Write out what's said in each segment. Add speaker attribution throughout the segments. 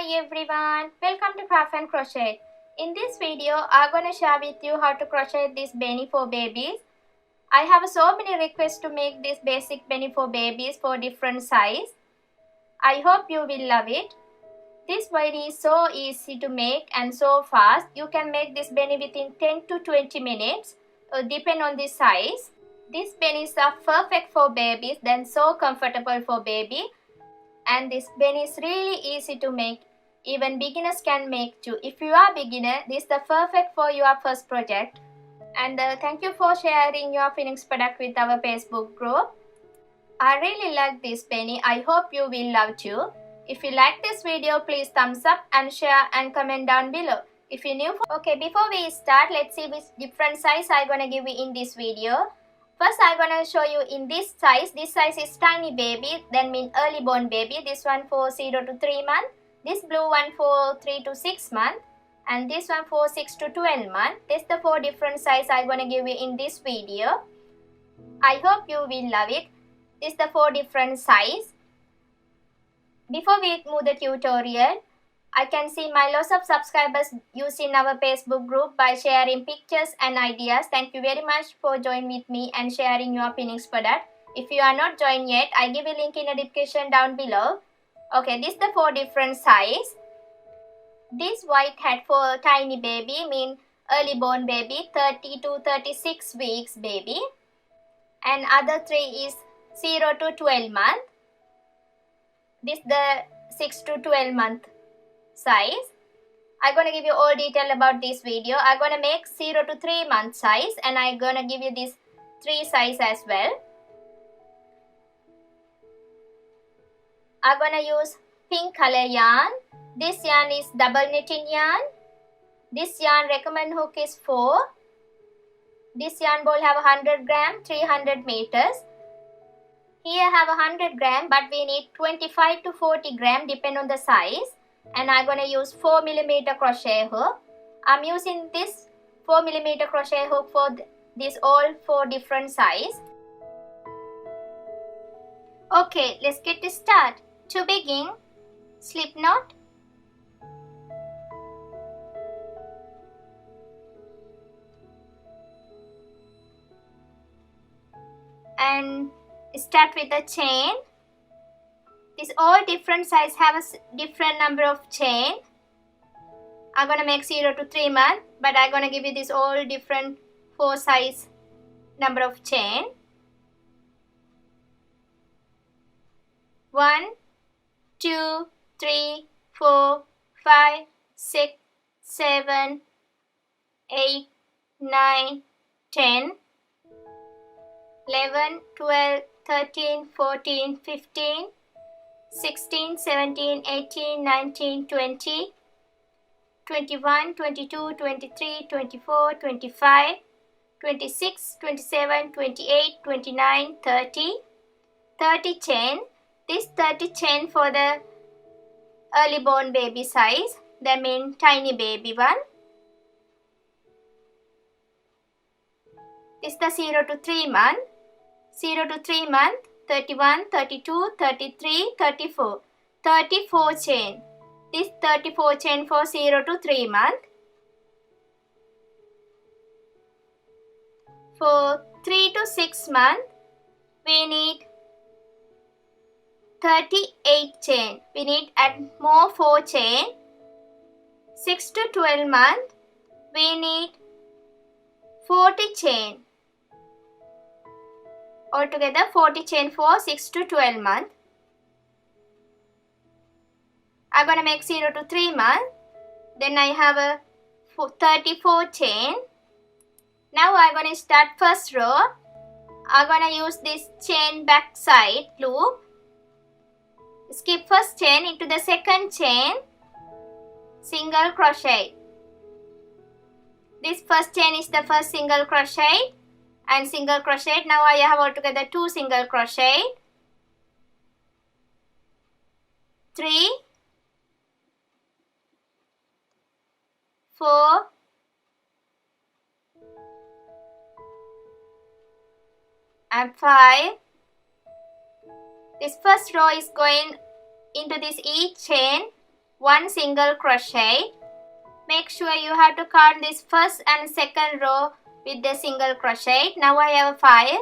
Speaker 1: Hi everyone, welcome to Craft and Crochet. In this video, I'm going to share with you how to crochet this beanie for babies. I have so many requests to make this basic beanie for babies for different size. I hope you will love it. This beanie is so easy to make and so fast. You can make this beanie within 10 to 20 minutes, depend on the size. These beanies are perfect for babies, then so comfortable for baby. And this beanie is really easy to make. Even beginners can make too. If you are beginner, this is the perfect for your first project. And thank you for sharing your finished product with our Facebook group. I really like this beanie. I hope you will love too. If you like this video, please thumbs up and share and comment down below. If you're new, okay, before we start, let's see which different size I'm gonna give you in this video. First, I'm gonna show you in this size. This size is tiny baby, then mean early born baby. This one for 0 to 3 months. This blue one for 3 to 6 months. And this one for 6 to 12 months. That's the 4 different size I'm gonna give you in this video. I hope you will love it. This is the 4 different size. Before we move the tutorial, I can see my lots of subscribers using our Facebook group by sharing pictures and ideas. Thank you very much for joining with me and sharing your finished product. If you are not joined yet, I give a link in the description down below. Okay, this is the 4 different size. This white hat for tiny baby mean early born baby, 30 to 36 weeks baby. And other 3 is 0 to 12 month. This is the 6 to 12 month size. I'm gonna give you all detail about this video. I'm gonna make 0 to 3 month size, and I'm gonna give you this 3 size as well. I'm gonna use pink color yarn. This yarn is double knitting yarn. This yarn recommend hook is 4. This yarn ball have 100 gram, 300 meters. Here have 100 gram, but we need 25 to 40 gram depend on the size. And I'm gonna use 4mm crochet hook. I'm using this 4mm crochet hook for this all 4 different size. Okay, let's get started. To begin, slip knot. And start with the chain. This all different size have a different number of chain. I'm gonna make 0 to 3 months, but I'm gonna give you this all different 4 size number of chain. 1, 2, 3, 4, 5, 6, 7, 8, 9, 10, 11, 12, 13, 14, 15, 16, 17, 18, 19, 20, 21, 22, 23, 24, 25, 26, 27, 28, 29, 30, 30 chain. This 30 chain for the early born baby size, that means tiny baby one. This is the 0 to 3 month. 0 to 3 month, 31, 32, 33, 34. 34 chain. This 34 chain for 0 to 3 month. For 3 to 6 month, we need 38 chain. We need add more 4 chain. 6 to 12 month, we need 40 chain. Altogether 40 chain for 6 to 12 month. I'm gonna make 0 to 3 month. Then I have a 34 chain. Now I'm gonna start first row. I'm gonna use this chain back side loop. Skip first chain into the second chain. Single crochet. This first chain is the first single crochet. And single crochet. Now I have altogether 2 single crochet, 3, 4, 5. This first row is going into this each chain 1 single crochet. Make sure you have to count this first and second row with the single crochet. Now I have 5,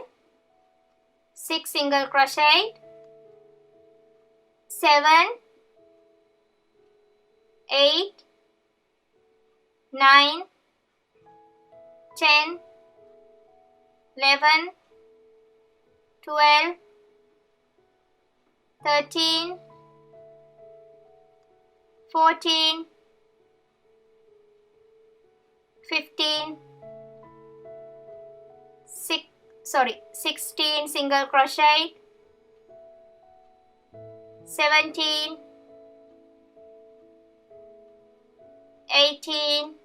Speaker 1: 6 single crochet, 7, 8, 9, 10, 11, 12, 13, 14, 15, 16 single crochet, 17, 18,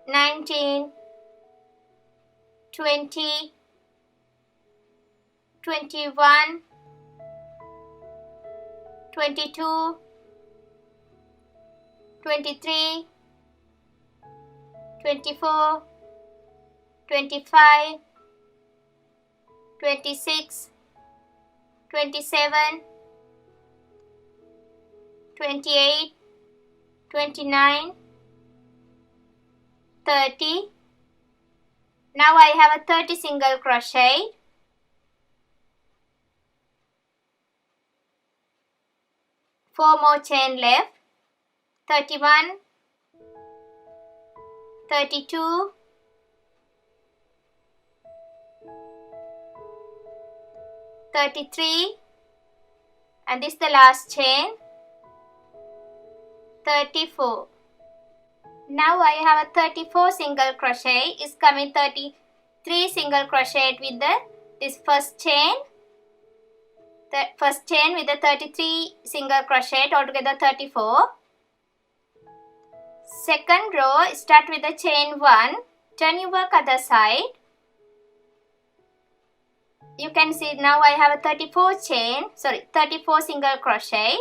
Speaker 1: 19, 20, 21, 22, 23, 24, 25, 26, 27, 28, 29, 30. Now I have a 30 single crochet. 4 more chain left. 31, 32, 33, and this is the last chain. 34. Now I have a 34 single crochet. Is coming 33 single crochet with this first chain. The first chain with the 33 single crochet, altogether 34. Second row, start with the chain 1, turn your work other side. You can see now I have a 34 single crochet.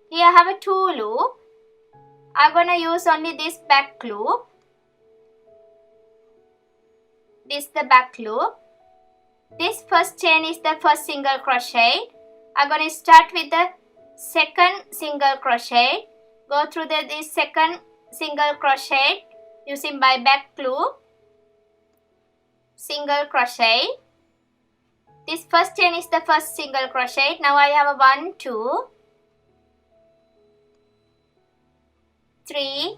Speaker 1: Here I have a 2 loop. I'm gonna use only this back loop. This is the back loop. This first chain is the first single crochet. I'm going to start with the second single crochet. Go through this second single crochet using my back loop. Single crochet. This first chain is the first single crochet. Now I have a 1, 2, 3,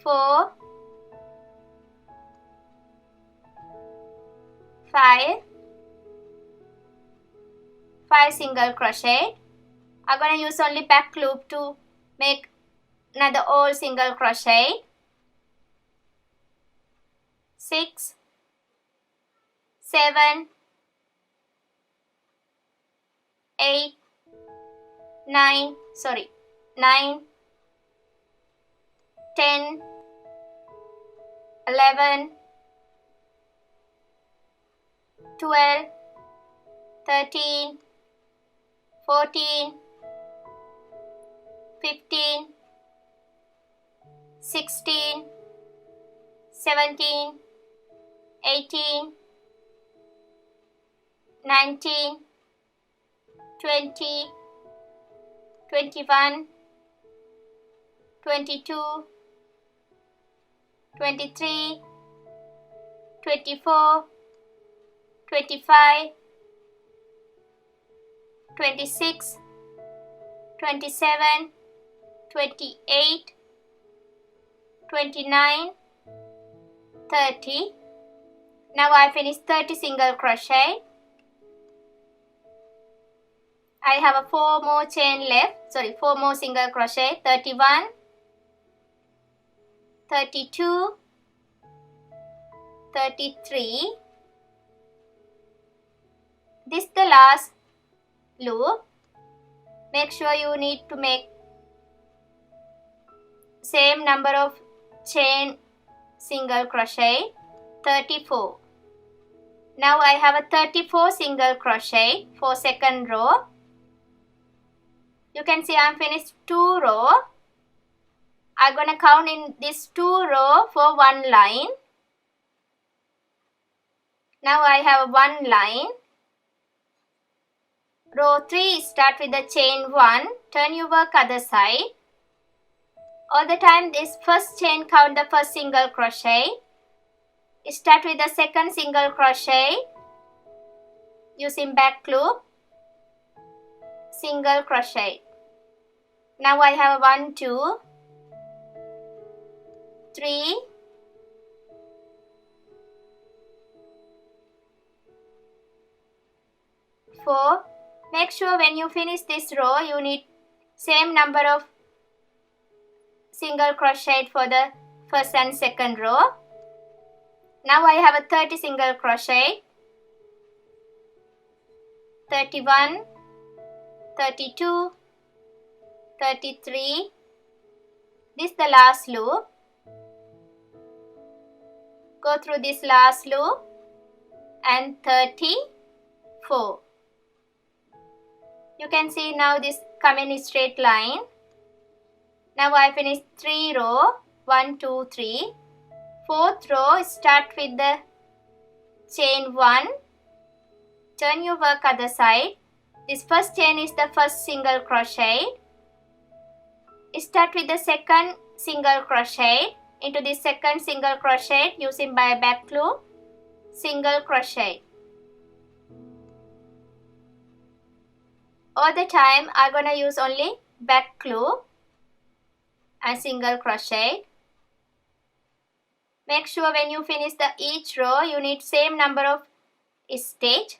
Speaker 1: 4, 5 single crochet. I'm going to use only back loop to make another all single crochet. 6, 7, 8, 9, 10, 11, 12, 13, 14, 15, 16, 17, 18, 19, 20, 21, 22, 23, 24, 25, 26, 27, 28, 29, 30. Now I finished 30 single crochet. I have a 4 more chain left, 4 more single crochet. 31, 32, 33. This is the last loop. Make sure you need to make same number of chain single crochet. 34. Now I have a 34 single crochet for second row. You can see I'm finished 2 row. I'm gonna count in this 2 row for 1 line. Now I have 1 line. Row 3, start with the chain 1, turn your work other side. All the time this first chain, count the first single crochet. Start with the second single crochet using back loop, single crochet. Now I have 1, 2, 3, 4. Make sure when you finish this row, you need same number of single crochet for the first and second row. Now I have a 30 single crochet, 31, 32, 33. This is the last loop. Go through this last loop and 34. You can see now this come in a straight line. Now I finish 3 row, 1, 2, 3. 4th row, start with the chain 1, turn your work other side. This first chain is the first single crochet. Start with the second single crochet into the second single crochet using by back loop, single crochet. All the time I'm gonna use only back loop and single crochet. Make sure when you finish the each row you need same number of stitch.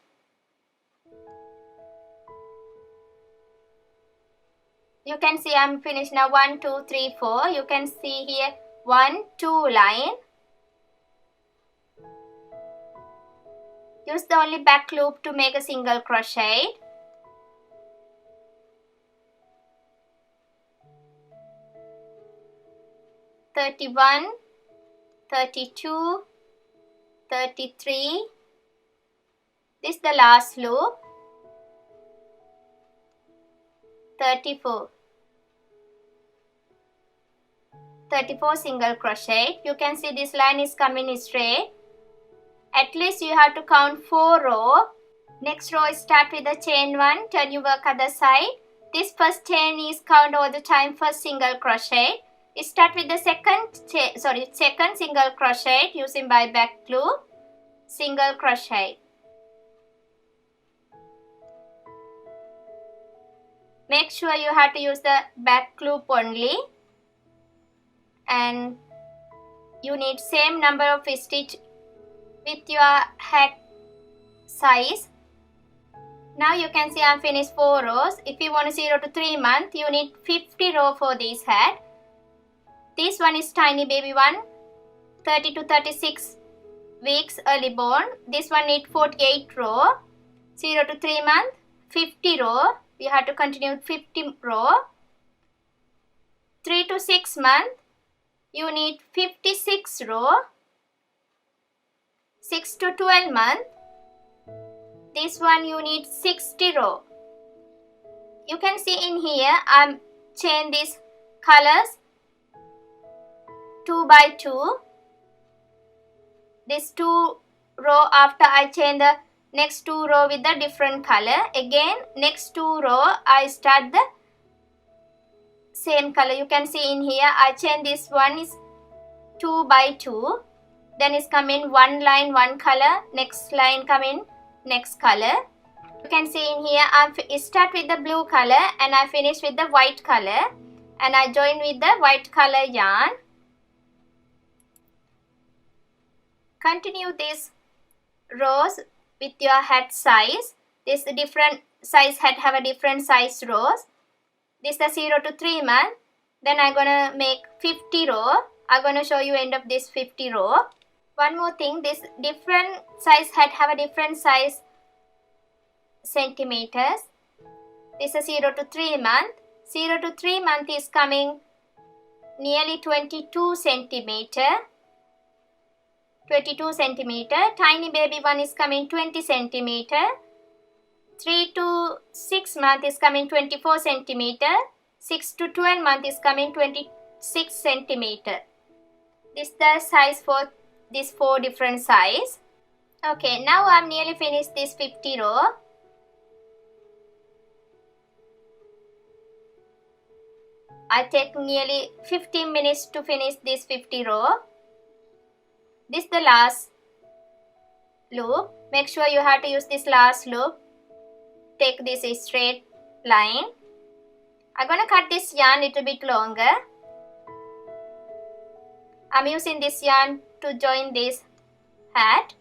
Speaker 1: You can see I'm finished now 1, 2, 3, 4. You can see here 1, 2 line. Use the only back loop to make a single crochet. "31, 32, 33. This is the last loop. 34. 34 single crochet. You can see this line is coming straight. At least you have to count 4 rows. Next row, start with the chain 1, turn your work other side. This first chain is count all the time first single crochet. Start with the second single crochet using by back loop, single crochet. Make sure you have to use the back loop only, and you need same number of stitch with your hat size. Now you can see I'm finished 4 rows. If you want 0 to 3 months, you need 50 rows for this hat. This one is tiny baby one, 30 to 36 weeks early born. This one need 48 rows. 0 to 3 months, 50 rows. We have to continue 50 rows. 3 to 6 months, you need 56 rows. 6 to 12 months, this one you need 60 rows. You can see in here I'm change these colors 2 by 2. This 2 row after I change the next 2 row with the different color. Again next 2 row I start the same color. You can see in here I change this one is 2 by 2. Then it's come in one line one color, next line come in next color. You can see in here I start with the blue color and I finish with the white color, and I join with the white color yarn. Continue these rows with your hat size. This different size hat have a different size rows. This is 0 to 3 months. Then I'm gonna make 50 rows. I'm gonna show you end of this 50 row. One more thing, this different size hat have a different size centimeters. This is 0 to 3 months. 0 to 3 months is coming nearly 22 centimeter. 22 centimeter. Tiny baby one is coming 20 centimeter. 3 to 6 months is coming 24 centimeter. 6 to 12 months is coming 26 centimeter. This is the size for these 4 different size. Okay, now I'm nearly finished this 50 row. I take nearly 15 minutes to finish this 50 row. This is the last loop. Make sure you have to use this last loop. Take this straight line. I'm gonna cut this yarn a little bit longer. I'm using this yarn to join this hat.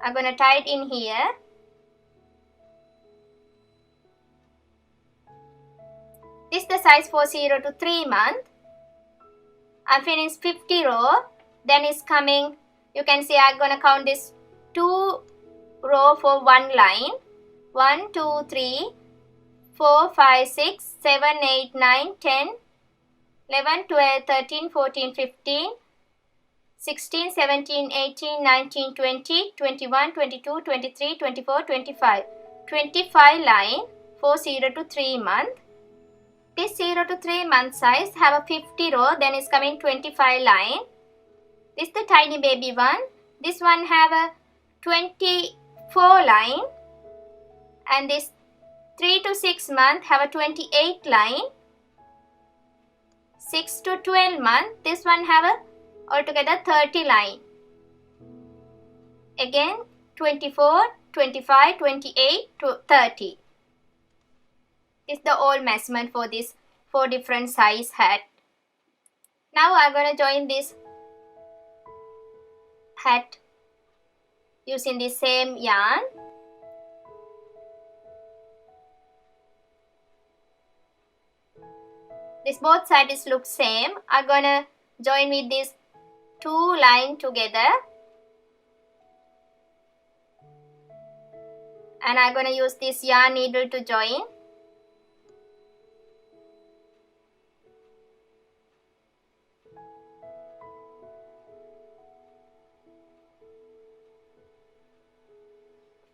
Speaker 1: I'm gonna tie it in here. This is the size for 0 to 3 months. I'm finished 50 row. Then it's coming, you can see I'm gonna count this 2 row for one line. 1, 2, 3, 4, 5, 6, 7, 8, 9, 10, 11, 12, 13, 14, 15, 16, 17, 18, 19, 20, 21, 22, 23, 24, 25. 25 line for 0 to 3 months. This 0 to 3 month size have a 50 row, then it's coming 25 line. This is the tiny baby one. This one have a 24 line. And this 3 to 6 month have a 28 line. 6 to 12 month, this one have a altogether 30 line. Again 24, 25, 28 to 30. This is the all measurement for this 4 different size hat. Now I'm gonna join this hat using the same yarn. This both sides look same. I'm gonna join with this 2 line together. And I'm gonna use this yarn needle to join.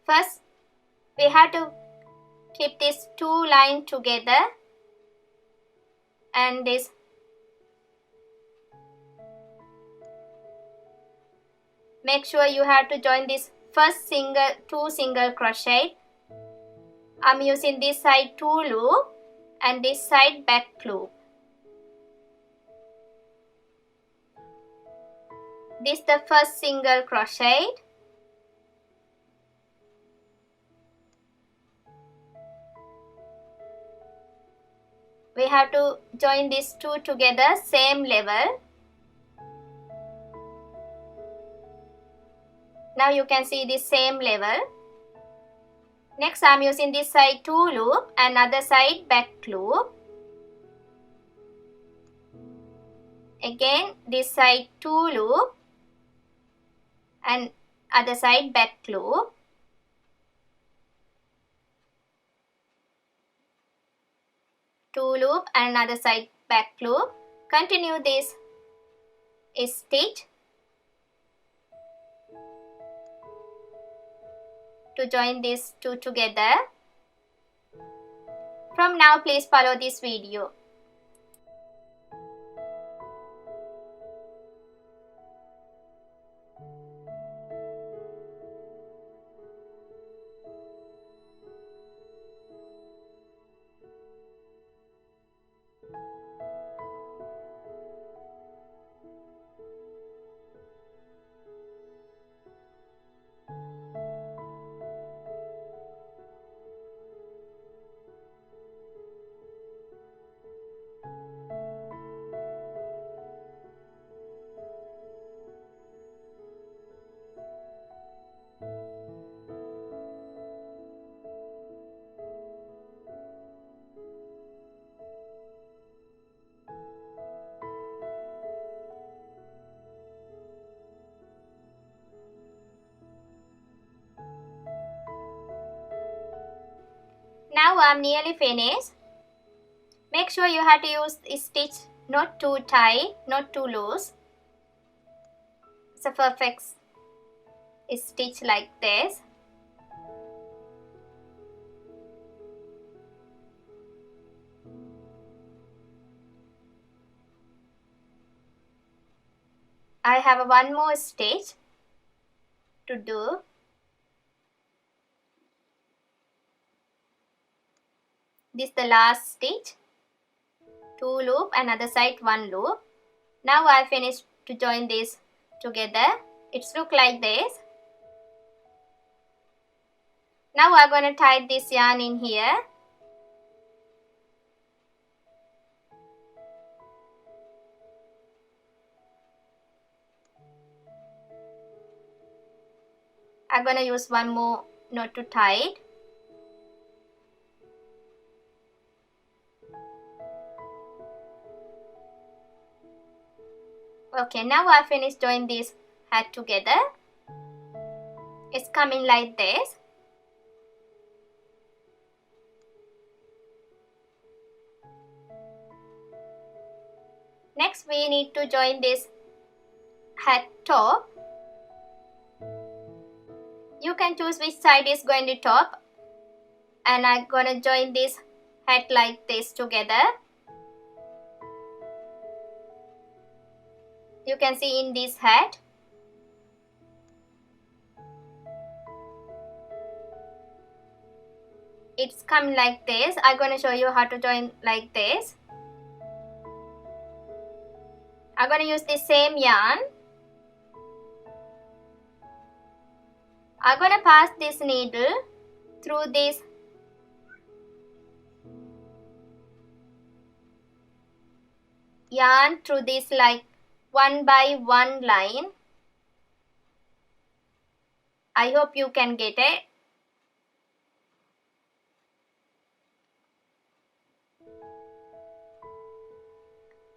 Speaker 1: First, we have to keep this 2 line together and this make sure you have to join this first 2 single crochet. I'm using this side 2 loop and this side back loop. This is the first single crochet. We have to join these 2 together, same level. Now you can see the same level. Next I am using this side 2 loop and other side back loop. Again this side 2 loop and other side back loop. Two loop and another side back loop. Continue this stitch to join these 2 together. From now, please follow this video. Now I'm nearly finished. Make sure you have to use the stitch not too tight, not too loose. It's a perfect stitch like this. I have one more stitch to do. This is the last stitch. 2 loop, another side 1 loop. Now I finished to join this together. It's look like this. Now I'm gonna tie this yarn in here. I'm gonna use one more knot to tie it. Okay, now I finished join this hat together. It's coming like this. Next we need to join this hat top. You can choose which side is going to top, and I'm gonna join this hat like this together. You can see in this hat. It's coming like this. I'm gonna show you how to join like this. I'm gonna use the same yarn. I'm gonna pass this needle through this yarn through this like 1 by 1 line. I hope you can get it.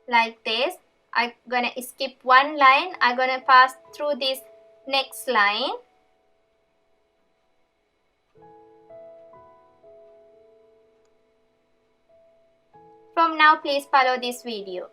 Speaker 1: Like this. I'm gonna skip one line. I'm gonna pass through this next line. From now, please follow this video.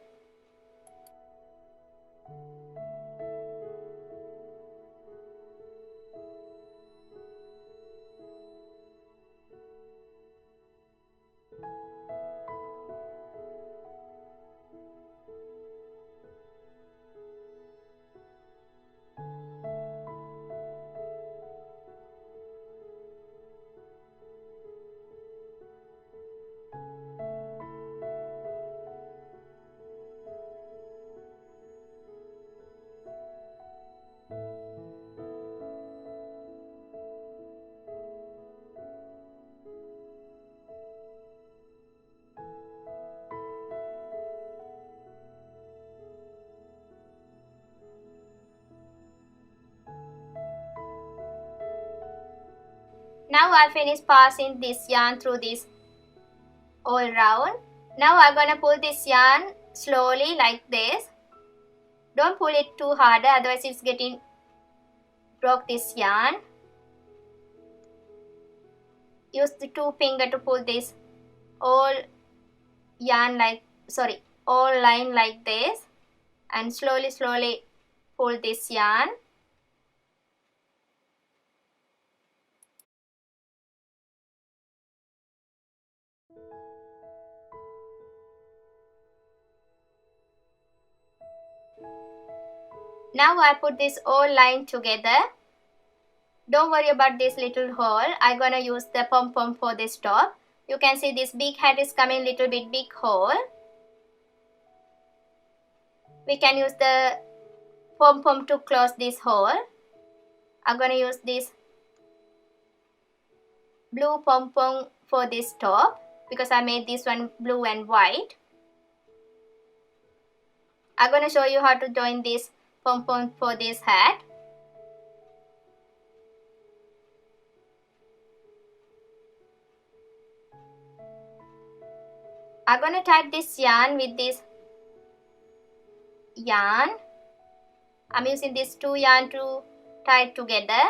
Speaker 1: Now I finished passing this yarn through this all round. Now I'm gonna pull this yarn slowly like this. Don't pull it too hard, otherwise it's getting broke this yarn. Use the 2 finger to pull this all yarn all line like this, and slowly pull this yarn. Now I put this all line together. Don't worry about this little hole. I'm gonna use the pom-pom for this top. You can see this big hat is coming little bit big hole. We can use the pom-pom to close this hole. I'm gonna use this blue pom-pom for this top because I made this one blue and white. I'm gonna show you how to join this pom-pom for this hat. I'm gonna tie this yarn with this yarn. I'm using these 2 yarn to tie it together.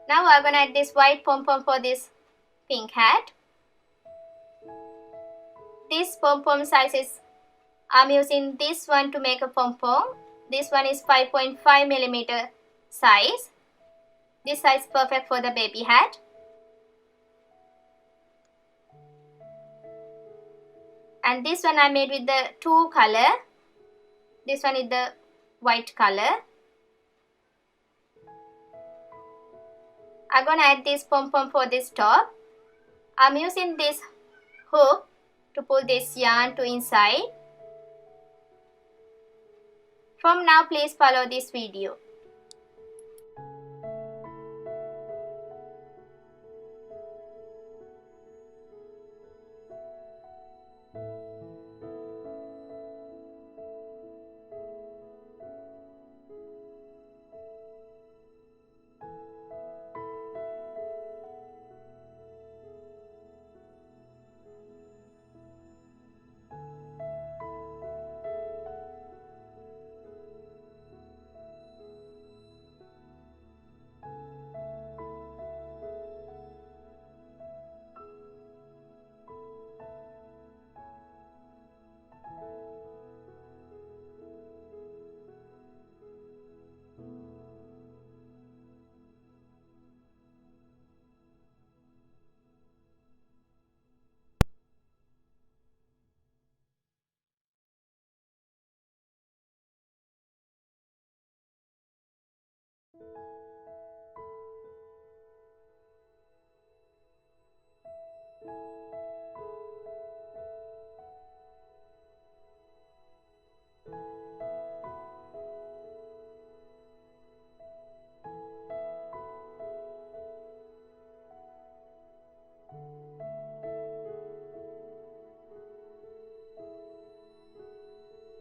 Speaker 1: Now I'm gonna add this white pom-pom for this pink hat. This pom-pom size is, I'm using this one to make a pom-pom. This one is 5.5 millimeter size. This size is perfect for the baby hat. And this one I made with the two color. This one is the white color. I'm gonna add this pom-pom for this top. I'm using this hook to pull this yarn to inside. From now, please follow this video.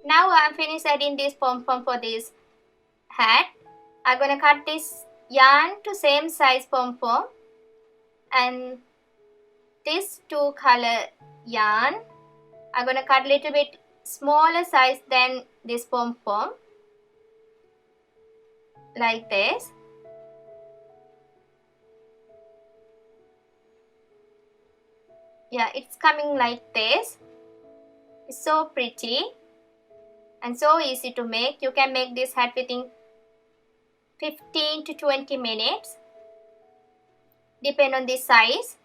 Speaker 1: Now I'm finished adding this pom-pom for this hat. I'm gonna cut this yarn to same size pom-pom and this two color yarn. I'm gonna cut a little bit smaller size than this pom-pom, like this. Yeah, it's coming like this. It's so pretty and so easy to make. You can make this hat within 15 to 20 minutes, depend on the size.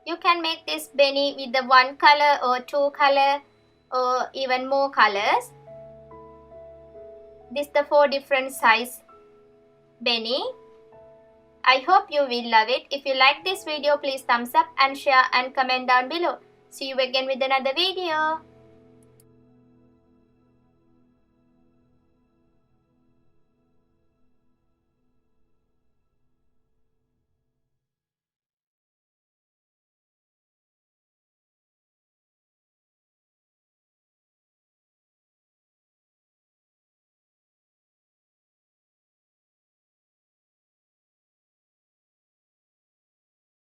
Speaker 1: You can make this Benny with the one color or two color or even more colors. This is the 4 different size Benny. I hope you will love it. If you like this video, please thumbs up and share and comment down below. See you again with another video.